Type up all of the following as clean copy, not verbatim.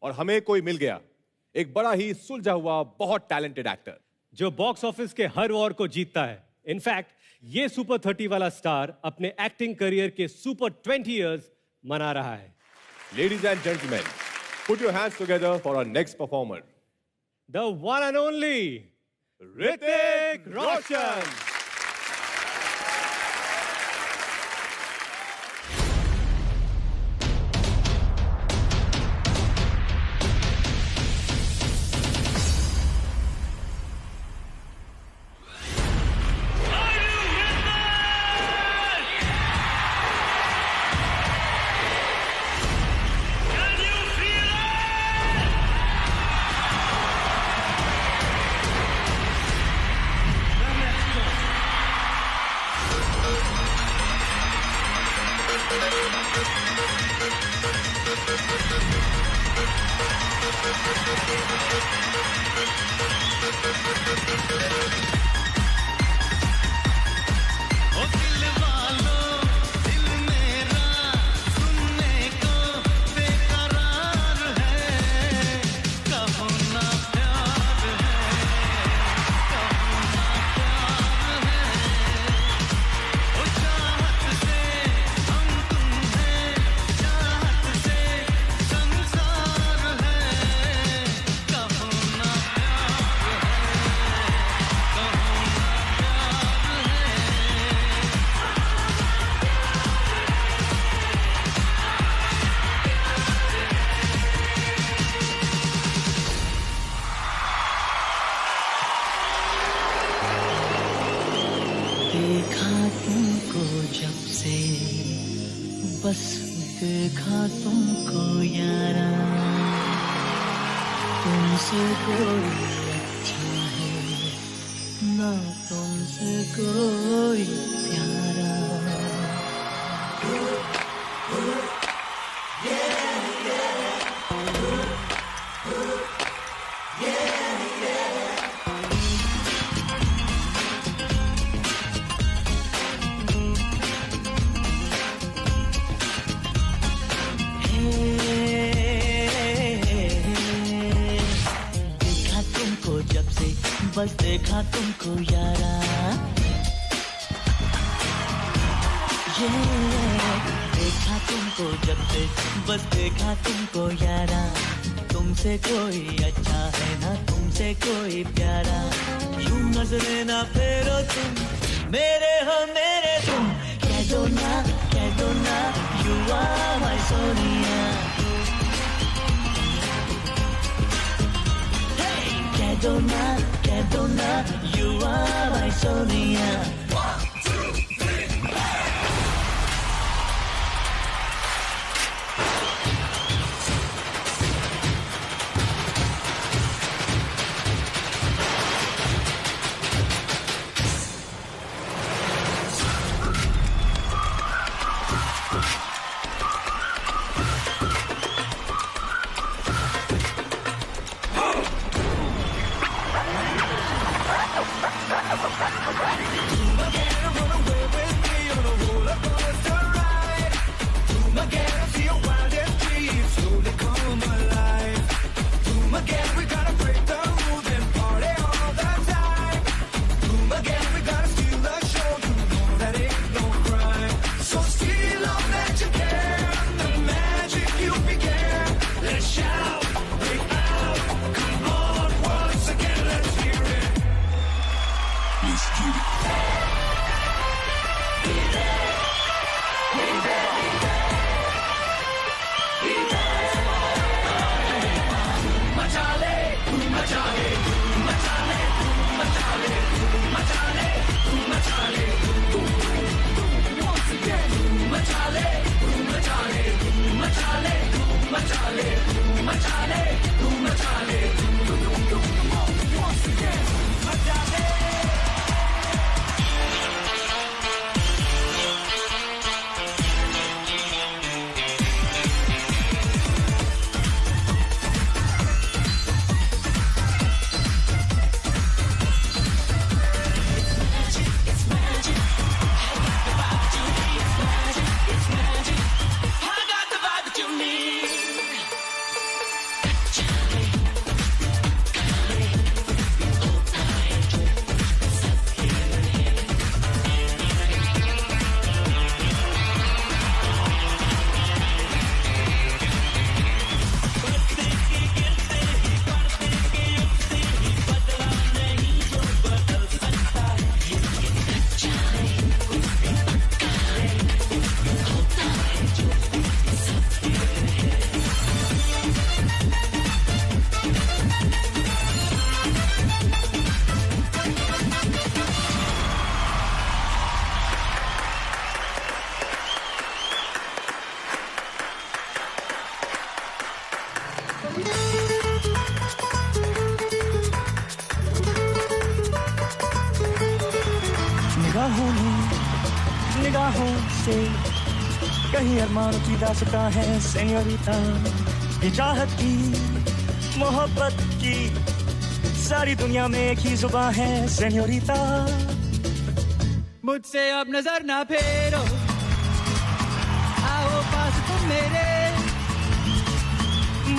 और हमें कोई मिल गया, एक बड़ा ही सुलझा हुआ बहुत टैलेंटेड एक्टर जो बॉक्स ऑफिस के हर वॉर को जीतता है। इनफैक्ट ये सुपर 30 वाला स्टार अपने एक्टिंग करियर के सुपर 20 इयर्स मना रहा है। Ladies and gentlemen, put your hands together for our next performer, The one and only Hrithik Roshan. देखा तुमको जब से, बस देखा तुमको यारा, तुमसे कोई अच्छा है ना, तुमसे कोई प्यारा। बस देखा तुमको यारा, ये देखा तुमको जब से, बस देखा तुमको यारा, तुमसे कोई अच्छा है ना, तुमसे कोई प्यारा। यूं नजरे ना फेरो तुम, मेरे हो मेरे तुम, कह दो ना, you are my Sonia. Keh do na, you are my Sonia. 1, 2, 3, निगाहों में, निगाहों से कहीं अरमानों की दास्तां है सेñorita। ये चाहत की, मोहब्बत की, सारी दुनिया में एक ही जुबान है सेñorita। मुझसे अब नजर ना फेरो, आओ पास तुम मेरे,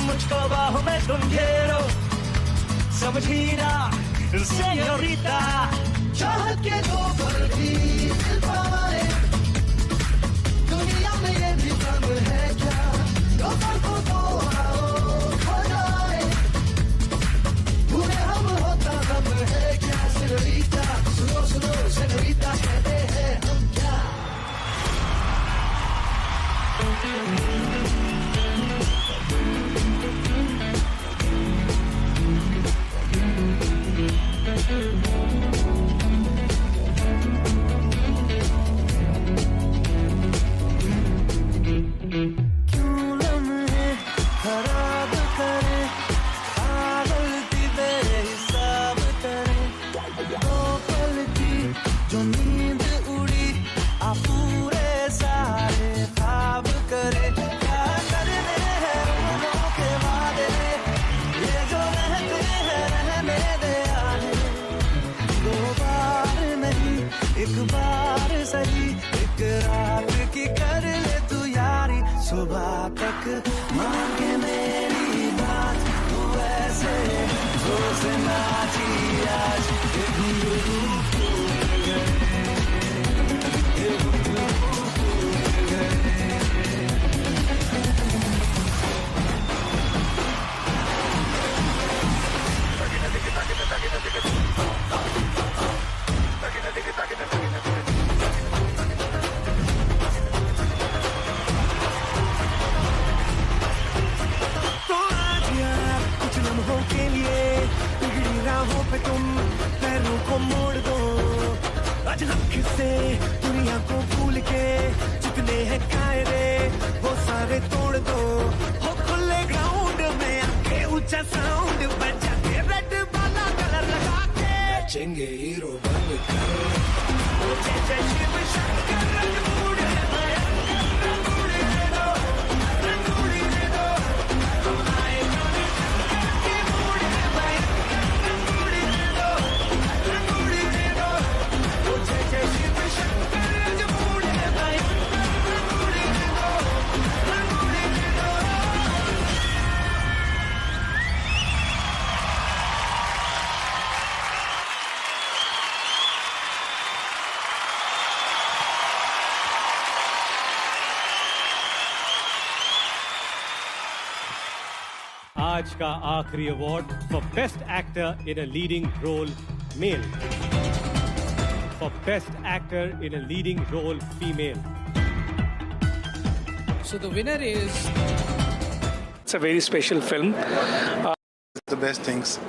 मुझको बाहों में तुम घेरो, समझी ना सेñorita। चाहत के दो पल भी मिल पाए, दुनिया में ये भी कम है क्या, दो पल को तो आओ हो जाए, भूले हम होता गम है क्या सेñorita। सुनो सुनो सेñorita कहते हैं हम क्या। सुबह तक मांगे मेरी बात, तू ऐसे जोर से नाची आज। के लिए बिगड़ी राहों पे तुम पैरों को मोड़ दो, आज लख से दुनिया को भूल के जितने हैं कायदे वो सारे तोड़ दो। हो खुले ग्राउंड में आके ऊंचा साउंड बजा के रेड वाला कलर लगा के नचेंगे हीरो बनकर। ओ जय जय शिव शंकर रंगूड़ है रंगूड़ दे दो, रंगूड़ दे दो, आए आज का आखिरी award for best actor in a leading role male, for best actor in a leading role female. so the winner is It's a very special film. The best things.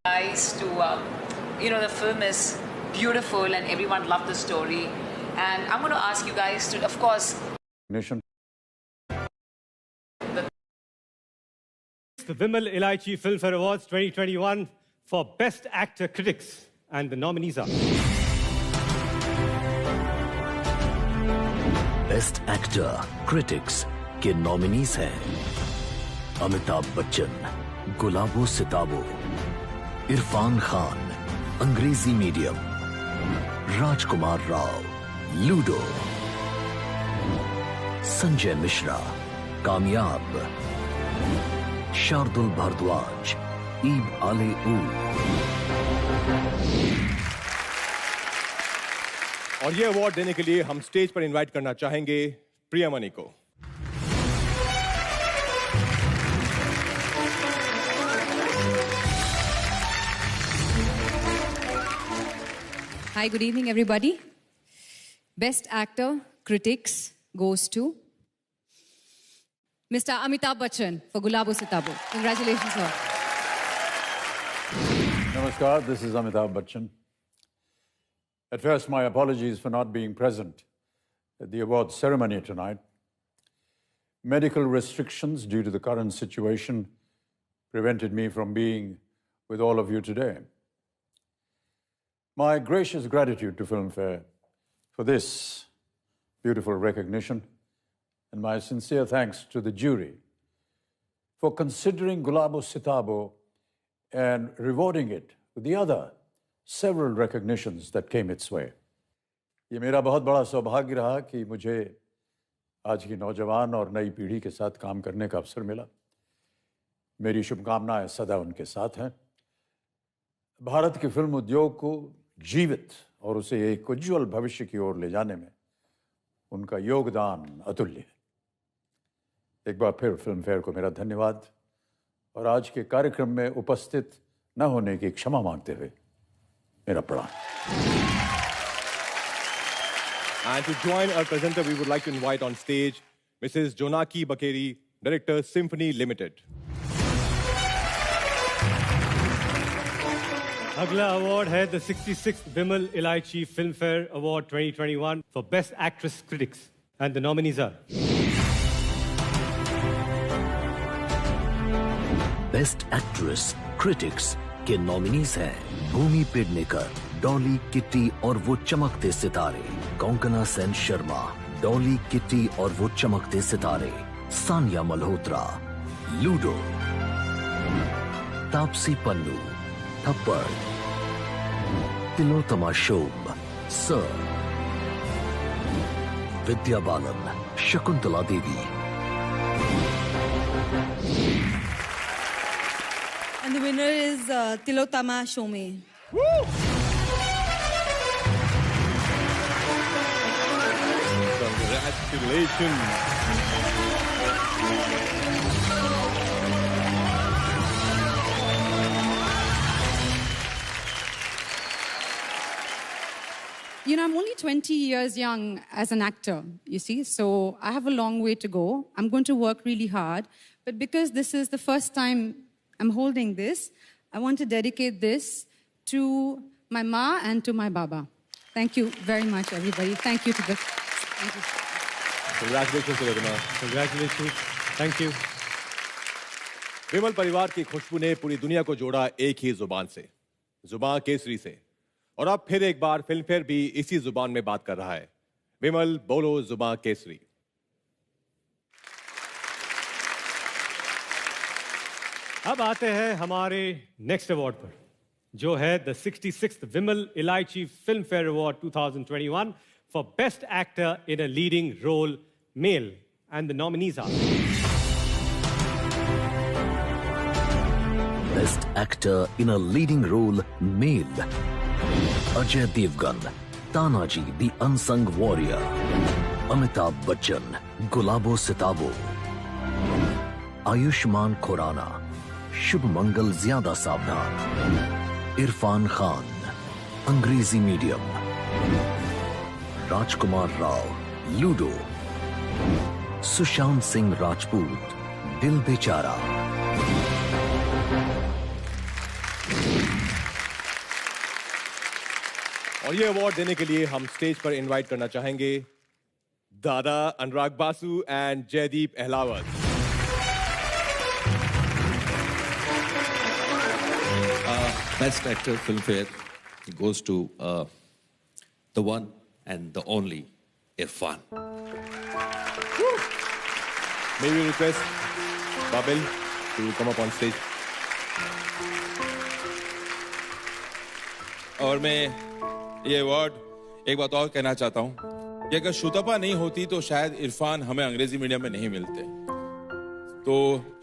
Nice to, the film is beautiful and everyone loved the story. And I'm going to ask you guys to, of course, the Vimal Ilaichi Filmfare Awards 2021 for Best Actor Critics, and the nominees are best actor critics के nominees हैं अमिताभ बच्चन गुलाबो सिताबो, इरफान खान अंग्रेजी medium, राजकुमार Rao ludo, Sanjay Mishra कामयाब, शार्दुल भारद्वाज ईब आले ऊ। और ये award देने के लिए हम स्टेज पर इनवाइट करना चाहेंगे प्रियमणि को। Hi, good evening, everybody. Best Actor Critics goes to Mr. Amitabh Bachchan for Gulabo Sitabo. Congratulations, sir. Namaskar, this is Amitabh Bachchan. At first, my apologies for not being present at the awards ceremony tonight. Medical restrictions due to the current situation prevented me from being with all of you today. My gracious gratitude to Filmfare for this beautiful recognition, and my sincere thanks to the jury for considering Gulabo Sitabo and rewarding it with the other several recognitions that came its way. ये मेरा बहुत बड़ा सौभाग्य रहा कि मुझे आज की नौजवान और नई पीढ़ी के साथ काम करने का अवसर मिला। मेरी शुभकामनाएं सदा उनके साथ हैं। भारत के फिल्म उद्योग को जीवित और उसे एक उज्ज्वल भविष्य की ओर ले जाने में उनका योगदान अतुल्य है। एक बार फिर फिल्मफेयर को मेरा धन्यवाद और आज के कार्यक्रम में उपस्थित न होने की क्षमा मांगते हुए मेरा प्रणाम। And to join our presenter, we would like to invite on stage Mrs. Jonaki Bakeri, Director, Symphony Limited. अगला अवार्ड है the 66th Vimal Ilaichi Filmfare Award 2021 for Best Actress Critics, and the nominees are best actress critics के nominees हैं भूमि Pednekar, Dolly, kitty और वो चमकते सितारे, Konkona Sen Sharma, Dolly, kitty और वो चमकते सितारे, सानिया मल्होत्रा, लूडो, तापसी पन्नू, थप्पड़, तिलोत्तमा शोभ, sir, Vidya Balan, Shakuntala Devi. And the winner is Tilottama Shome. Congratulations. You know, I'm only 20 years young as an actor, you see, so I have a long way to go. I'm going to work really hard, but because this is the first time I'm holding this, I want to dedicate this to my ma and to my baba. Thank you very much, everybody. Thank you to the... Thank you. Congratulations, Tilottama. Congratulations. Thank you. विमल परिवार की खुशबू ने पूरी दुनिया को जोड़ा एक ही जुबान से, जुबान केसरी से, और अब फिर एक बार फिल्मफेयर भी इसी जुबान में बात कर रहा है। विमल, बोलो जुबान केसरी। अब आते हैं हमारे नेक्स्ट अवार्ड पर, जो है the 66th Vimal Ilaichi Filmfare Award 2021 for Best Actor in a Leading Role Male, and the nominees are Best Actor in a Leading Role Male, Ajay Devgan, Tanaji the Unsung Warrior, Amitabh Bachchan, Gulabo Sitabo, Ayushmann Khurrana, शुभ मंगल ज्यादा सावधान, इरफान खान, अंग्रेजी medium, राजकुमार Rao, ludo, Sushant Singh Rajput, दिल बेचारा। और ये award देने के लिए हम स्टेज पर इनवाइट करना चाहेंगे Dada Anurag Basu and Jaideep Ahlawat. Best Actor Filmfare goes to the one and the only Irfan. May we request Babel to come up on stage? और मैं ये अवार्ड एक बात और कहना चाहता हूँ कि अगर शुतपा नहीं होती तो शायद इरफान हमें अंग्रेजी मीडियम में नहीं मिलते। तो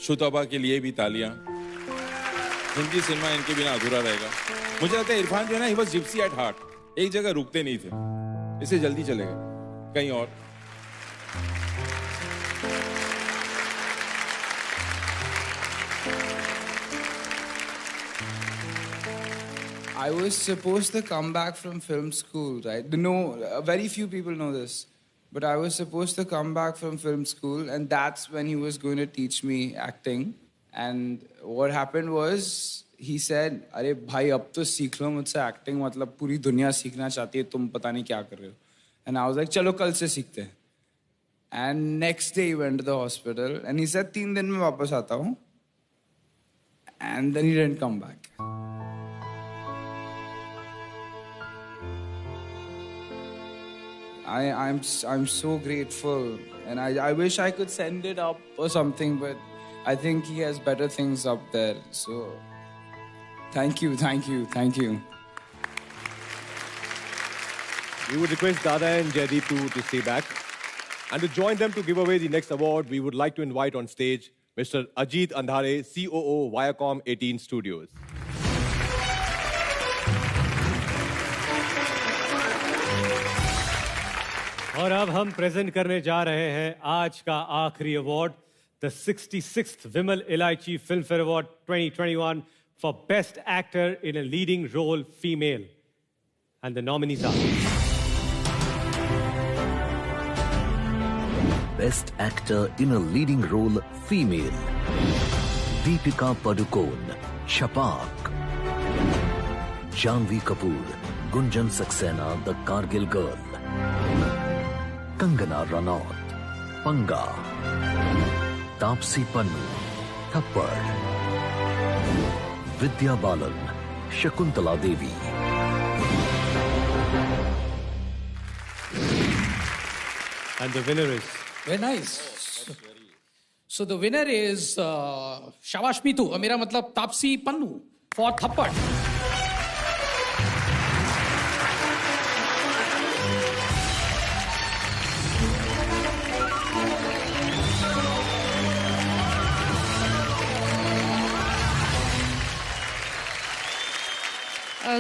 शुतपा के लिए भी तालियां। हिंदी सिनेमा इनके बिना अधूरा रहेगा। मुझे लगता है इरफान जो है ना, he was Gypsy at heart, एक जगह रुकते नहीं थे, इसे जल्दी चले गए कहीं और। I was supposed to come back from film school, right? No, very few people know this. But I was supposed to come back from film school, and that's when he was going to teach me acting. And what happened was, he said, "अरे भाई अब तो सीख लो मुझसे acting, मतलब पूरी दुनिया सीखना चाहती है, तुम पता नहीं क्या कर रहे हो." And I was like, "चलो कल से सीखते हैं." And next day he went to the hospital, and he said, "3 दिन में वापस आता हूँ." And then he didn't come back. I'm so grateful, and I wish I could send it up or something, but I think he has better things up there. So thank you. We would request Dada and Jaideep to stay back. And to join them to give away the next award, we would like to invite on stage Mr. Ajit Andhare, COO, Viacom 18 Studios. और अब हम present करने जा रहे हैं आज का आखिरी award, the 66th Vimal Ilaichi Filmfare Award 2021 for Best Actor in a Leading Role Female. And the nominees are Best Actor in a Leading Role Female, Deepika Padukone, Chhapaak. Janhvi Kapoor, Gunjan Saxena, The Kargil Girl. Kangana Ranaut, Panga. Taapsee Pannu, Thappad. Vidya Balan, Shakuntala Devi. And the winner is... Very nice. So the winner is Shabash Mitu. मेरा मतलब Taapsee Pannu for थप्पड़.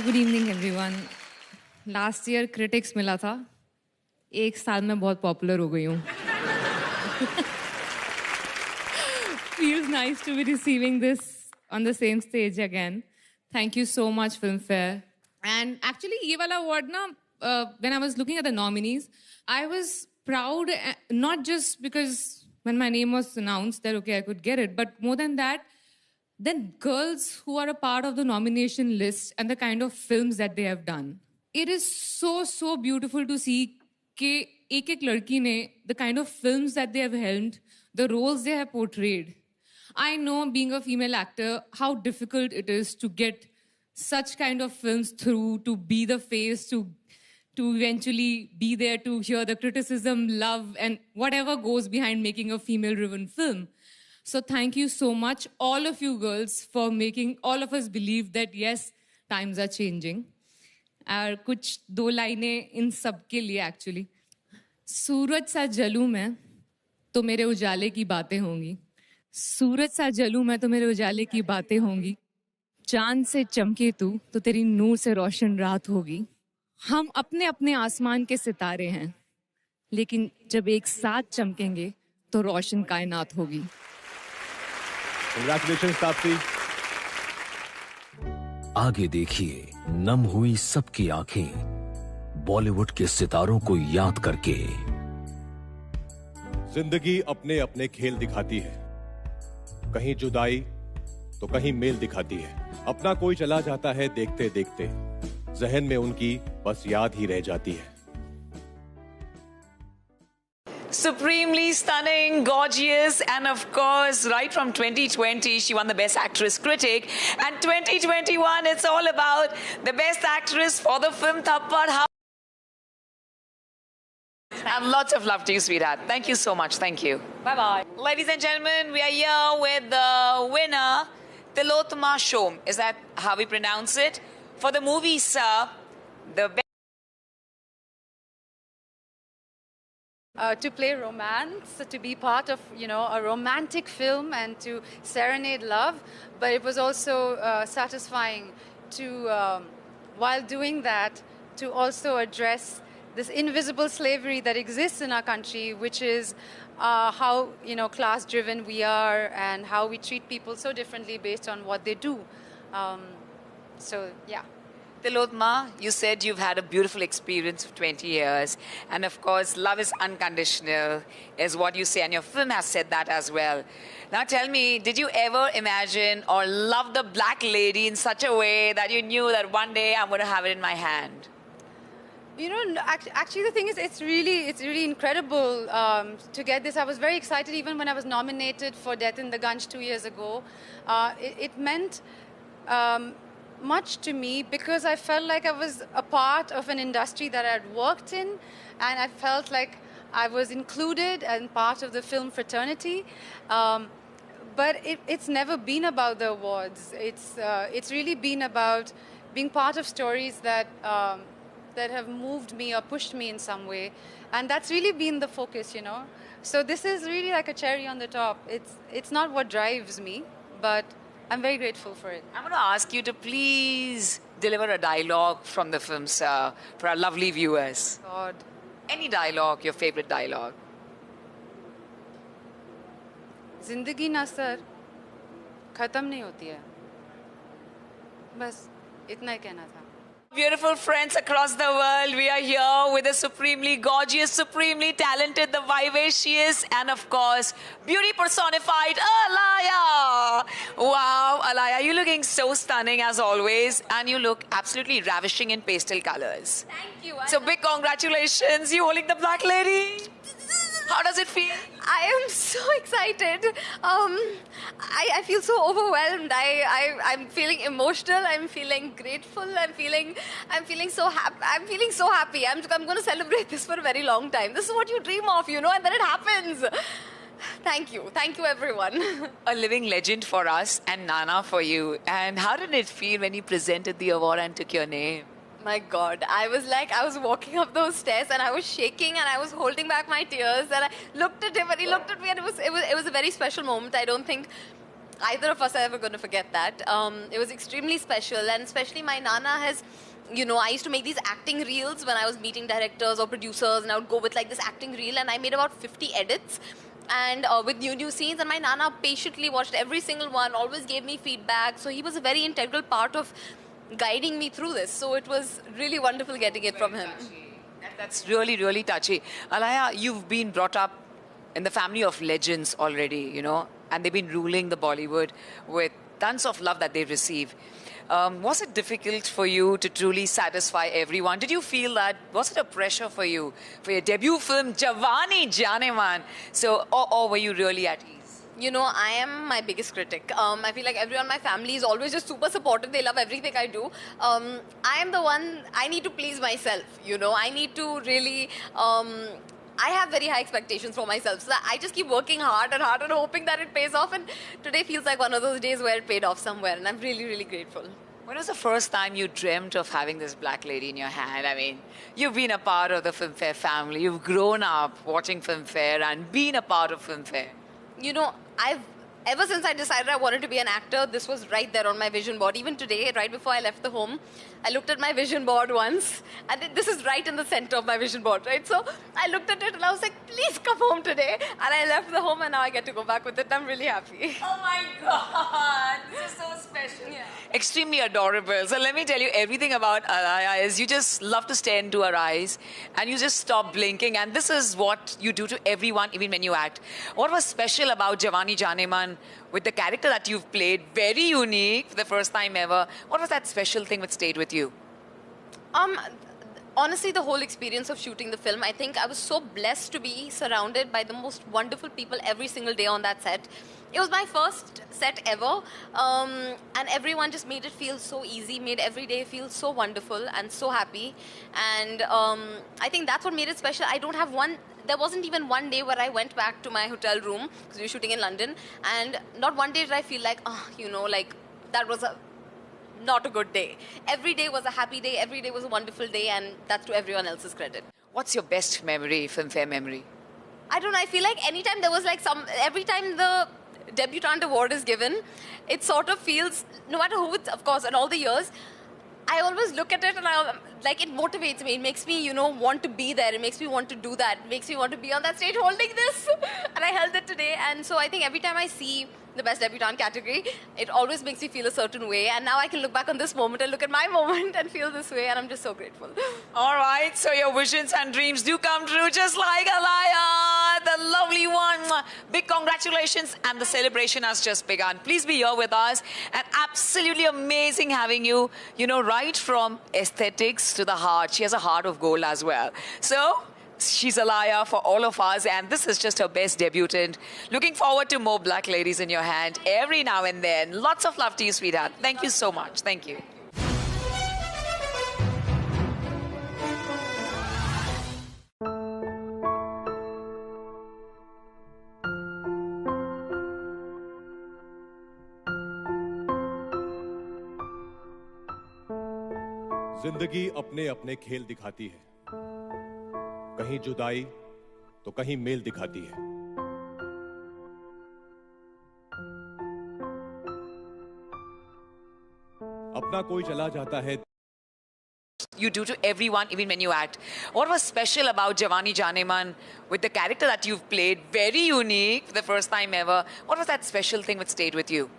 Good evening everyone. Last year critics मिला था, एक साल में बहुत popular हो गई हूँ. Feels nice to be receiving this on the same stage again. Thank you so much, Filmfare. And actually, ये वाला award ना, when I was looking at the nominees, I was proud, not just because when my name was announced that, okay, I could get it, but more than that, then girls who are a part of the nomination list and the kind of films that they have done. It is so beautiful to see कि एक लड़की ने the kind of films that they have helmed, the roles they have portrayed. I know, being a female actor, how difficult it is to get such kind of films through, to be the face, to eventually be there to hear the criticism, love, and whatever goes behind making a female-driven film. So thank you so much, all of you girls, for making all of us believe that, yes, times are changing. और कुछ दो लाइनें इन सब के लिए actually. सूरज सा जलूं मैं तो मेरे उजाले की बातें होंगी. सूरज सा जलूं मैं तो मेरे उजाले की बातें होंगी. चांद से चमके तू तो तेरी नूर से रोशन रात होगी. हम अपने अपने आसमान के सितारे हैं, लेकिन जब एक साथ चमकेंगे तो रोशन कायनात होगी. Congratulations, तापसी. आगे देखिए नम हुई सबकी आंखें, बॉलीवुड के सितारों को याद करके. जिंदगी अपने अपने खेल दिखाती है, कहीं जुदाई तो कहीं मेल दिखाती है. अपना कोई चला जाता है देखते देखते, जहन में उनकी बस याद ही रह जाती है. Supremely stunning, gorgeous, and of course, right from 2020, she won the Best Actress Critic. And 2021, it's all about the Best Actress for the film Thappad. And lots of love to you, sweetheart. Thank you so much. Thank you. Bye-bye. Ladies and gentlemen, we are here with the winner, Tilotma Shom. Is that how we pronounce it? For the movie, sir, the best. To play romance, to be part of, a romantic film and to serenade love. But it was also satisfying to, while doing that, to also address this invisible slavery that exists in our country, which is how, class-driven we are and how we treat people so differently based on what they do. So, yeah. Tilotma, you said you've had a beautiful experience of 20 years. And of course, love is unconditional, is what you say. And your film has said that as well. Now tell me, did you ever imagine or love the black lady in such a way that you knew that one day I'm going to have it in my hand? Actually, the thing is, it's really incredible to get this. I was very excited even when I was nominated for Death in the Gunj 2 years ago. It meant much to me because I felt like I was a part of an industry that I had worked in, and I felt like I was included and part of the film fraternity. But it's never been about the awards. It's really been about being part of stories that that have moved me or pushed me in some way, and that's really been the focus, you know. So this is really like a cherry on the top. It's not what drives me, but I'm very grateful for it. I'm going to ask you to please deliver a dialogue from the film, sir, for our lovely viewers. God. Any dialogue, your favorite dialogue. जिंदगी ना sir खत्म नहीं होती है बस इतना ही कहना था Beautiful friends across the world, we are here with the supremely gorgeous, supremely talented, the vivacious, and of course, beauty personified, Alaya. Wow, Alaya, you're looking so stunning as always, and you look absolutely ravishing in pastel colors. Thank you. So big congratulations, you holding the Black Lady. How does it feel? I am so excited. I feel so overwhelmed. I'm feeling emotional. I'm feeling grateful. I'm feeling so happy. I'm feeling so happy. I'm going to celebrate this for a very long time. This is what you dream of, you know, and then it happens. Thank you. Thank you, everyone. A living legend for us and Nana for you. And how did it feel when you presented the award and took your name? My God, I was walking up those stairs and I was shaking and I was holding back my tears and I looked at him and he looked at me and it was a very special moment. I don't think either of us are ever going to forget that. It was extremely special, and especially my Nana has, you know, I used to make these acting reels when I was meeting directors or producers, and I would go with like this acting reel, and I made about 50 edits. And with new scenes, and my Nana patiently watched every single one, always gave me feedback. So he was a very integral part of guiding me through this. So it was really wonderful getting it from him. That's really, really touchy. Alaya, you've been brought up in the family of legends already, you know, and they've been ruling the Bollywood with tons of love that they've received. Was it difficult for you to truly satisfy everyone? Did you feel that? Was it a pressure for you for your debut film, Jawani Janeman? So, or were you really at ease? You know, I am my biggest critic. I feel like everyone in my family is always just super supportive. They love everything I do. I am the one, I need to please myself, you know. I need to really, I have very high expectations for myself. So I just keep working hard and hoping that it pays off. And today feels like one of those days where it paid off somewhere. And I'm really, really grateful. When was the first time you dreamt of having this Black Lady in your hand? I mean, you've been a part of the Filmfare family. You've grown up watching Filmfare and been a part of Filmfare. You know, ever since I decided I wanted to be an actor, this was right there on my vision board. Even today, right before I left the home, I looked at my vision board once, and this is right in the center of my vision board, right? So I looked at it and I was like, please come home today. And I left the home and now I get to go back with it. I'm really happy. Oh my God, this is so special. Yeah. Extremely adorable. So let me tell you, everything about Alaya is you just love to stare into her eyes and you just stop blinking. And this is what you do to everyone, even when you act. What was special about Jawani Janeman with the character that you've played? Very unique for the first time ever. What was that special thing that stayed with you? Honestly, the whole experience of shooting the film, I think I was so blessed to be surrounded by the most wonderful people every single day on that set. It was my first set ever, and everyone just made it feel so easy, made every day feel so wonderful and so happy. And I think that's what made it special. There wasn't even one day where I went back to my hotel room, because we were shooting in London, and not one day did I feel like, you know, like that was not a good day. Every day was a happy day, every day was a wonderful day, and that's to everyone else's credit. What's your best memory, Filmfare memory? I don't know, I feel like anytime there was like every time the Debutante Award is given, it sort of feels, no matter who it's, of course, in all the years, I always look at it and it motivates me. It makes me, you know, want to be there. It makes me want to do that. It makes me want to be on that stage holding this. And I held it today. And so I think every time I see the Best Debutante category, it always makes me feel a certain way. And now I can look back on this moment and look at my moment and feel this way. And I'm just so grateful. All right. So your visions and dreams do come true, just like Alaya, the lovely one. Big congratulations. And the celebration has just begun. Please be here with us. And absolutely amazing having you, you know, right from aesthetics to the heart. She has a heart of gold as well. So she's Alaya for all of us, and this is just her best debutant. Looking forward to more Black Ladies in your hand every now and then. Lots of love to you, sweetheart. Thank you so much. Thank you. जिंदगी अपने अपने खेल दिखाती है, कहीं जुदाई तो कहीं मेल दिखाती है। अपना कोई चला जाता है। You do to everyone, even when you act. What was special about Jawani Janeman with the character that you've played? Very unique, for the first time ever. What was that special thing which stayed with you?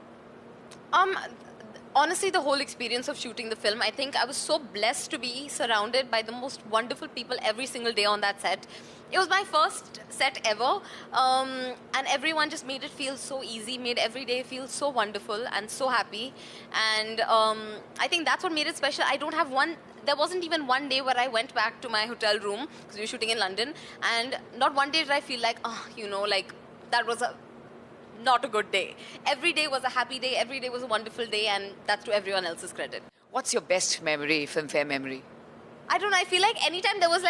Honestly, the whole experience of shooting the film, I think I was so blessed to be surrounded by the most wonderful people every single day on that set. It was my first set ever, and everyone just made it feel so easy, made every day feel so wonderful and so happy. And I think that's what made it special. There wasn't even one day where I went back to my hotel room, because we were shooting in London, and not one day did I feel like, that was not a good day. Every day was a happy day, every day was a wonderful day, and that's to everyone else's credit. What's your best memory, Filmfare memory? I don't know, I feel like anytime there was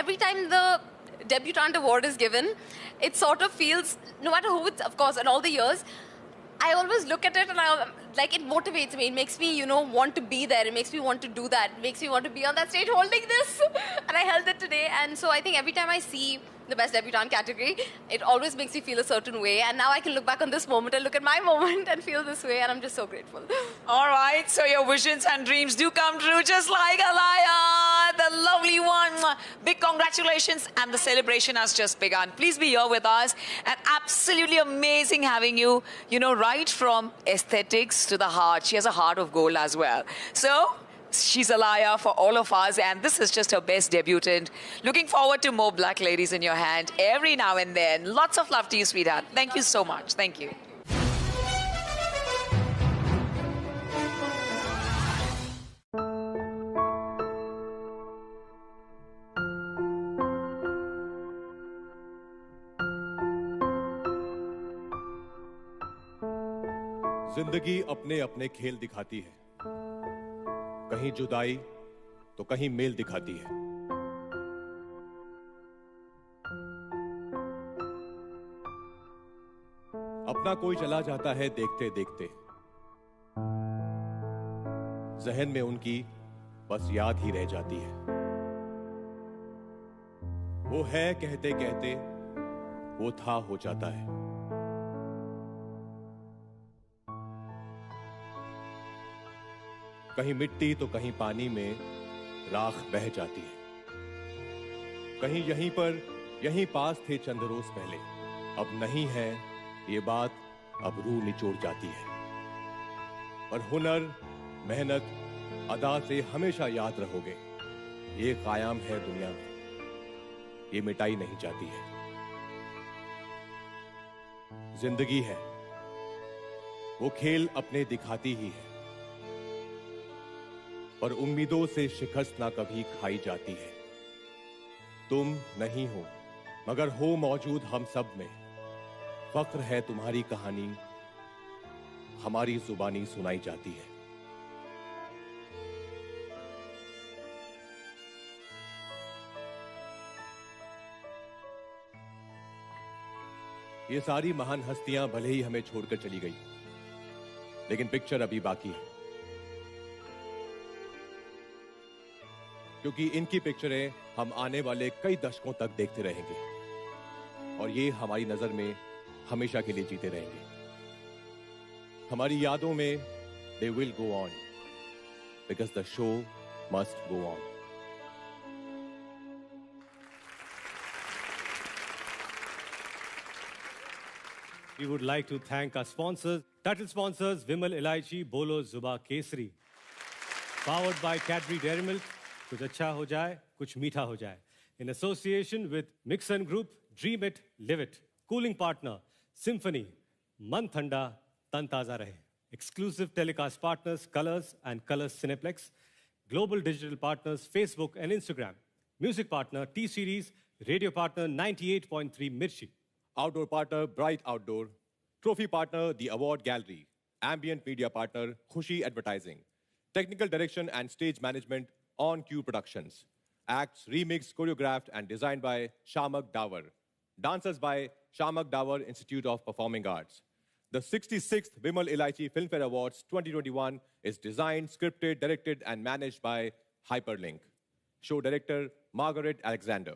every time the debutante award is given, it sort of feels, no matter who it's, of course, in all the years, I always look at it and it motivates me. It makes me, want to be there. It makes me want to do that. It makes me want to be on that stage holding this. And I held it today. And so I think every time I see the best debutante category, it always makes me feel a certain way. And now I can look back on this moment and look at my moment and feel this way. And I'm just so grateful. All right, so your visions and dreams do come true, just like Alaya, the lovely one. Big congratulations, and the celebration has just begun. Please be here with us, and absolutely amazing having you, right from aesthetics to the heart. She has a heart of gold as well. So, she's Alaya for all of us, and this is just her best debutant. Looking forward to more Black Ladies in your hand every now and then. Lots of love to you, sweetheart. Thank you so much. Thank you. जिंदगी अपने अपने खेल दिखाती है, कहीं जुदाई तो कहीं मेल दिखाती है। अपना कोई चला जाता है देखते देखते, जहन में उनकी बस याद ही रह जाती है। वो है कहते कहते वो था हो जाता है। कहीं मिट्टी तो कहीं पानी में राख बह जाती है। कहीं यहीं पर यहीं पास थे चंद रोज पहले, अब नहीं है ये बात, अब रूह निचोड़ जाती है। पर हुनर, मेहनत, अदा से हमेशा याद रहोगे, ये कायम है दुनिया में, ये मिटाई नहीं जाती है। जिंदगी है वो खेल अपने दिखाती ही है, पर उम्मीदों से शिकस्त ना कभी खाई जाती है। तुम नहीं हो मगर हो मौजूद हम सब में, फख्र है तुम्हारी कहानी हमारी जुबानी सुनाई जाती है। ये सारी महान हस्तियां भले ही हमें छोड़कर चली गई, लेकिन पिक्चर अभी बाकी है, क्योंकि इनकी पिक्चरें हम आने वाले कई दशकों तक देखते रहेंगे और ये हमारी नजर में हमेशा के लिए जीते रहेंगे। हमारी यादों में they will go on because the show must go on. We would like to thank our sponsors, title sponsors Vimal Ilaichi, Bolo Zuba Kesri, powered by Cadbury Dairy Milk. कुछ अच्छा हो जाए, कुछ मीठा हो जाए. In association with Mixon Group, Dream It, Live It. Cooling partner, Symphony, Man Thanda, Tan Taza Rahe. Exclusive telecast partners, Colors and Colors Cineplex. Global digital partners, Facebook and Instagram. Music partner, T-Series. Radio partner, 98.3 Mirchi. Outdoor partner, Bright Outdoor. Trophy partner, The Award Gallery. Ambient media partner, Khushi Advertising. Technical direction and stage management, On Cue Productions. Acts remixed, choreographed, and designed by Shamak Dawar. Dancers by Shamak Dawar Institute of Performing Arts. The 66th Vimal Ilaichi Filmfare Awards 2021 is designed, scripted, directed, and managed by Hyperlink. Show director Margaret Alexander.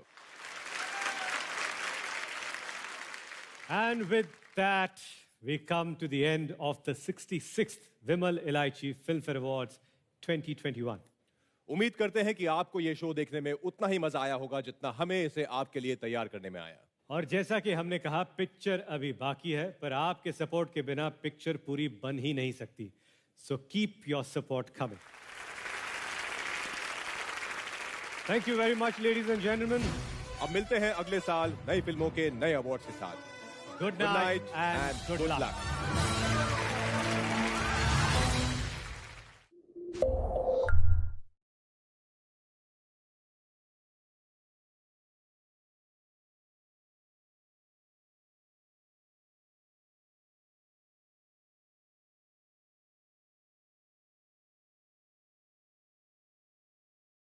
And with that, we come to the end of the 66th Vimal Ilaichi Filmfare Awards 2021. उम्मीद करते हैं कि आपको ये show देखने में उतना ही मजा आया होगा जितना हमें इसे आपके लिए तैयार करने में आया। और जैसा कि हमने कहा, पिक्चर अभी बाकी है, पर आपके सपोर्ट के बिना पिक्चर पूरी बन ही नहीं सकती। So keep your support coming. Thank you very much ladies and gentleman. अब मिलते हैं अगले साल नई फिल्मों के नए अवार्ड्स के साथ। Good night and good luck.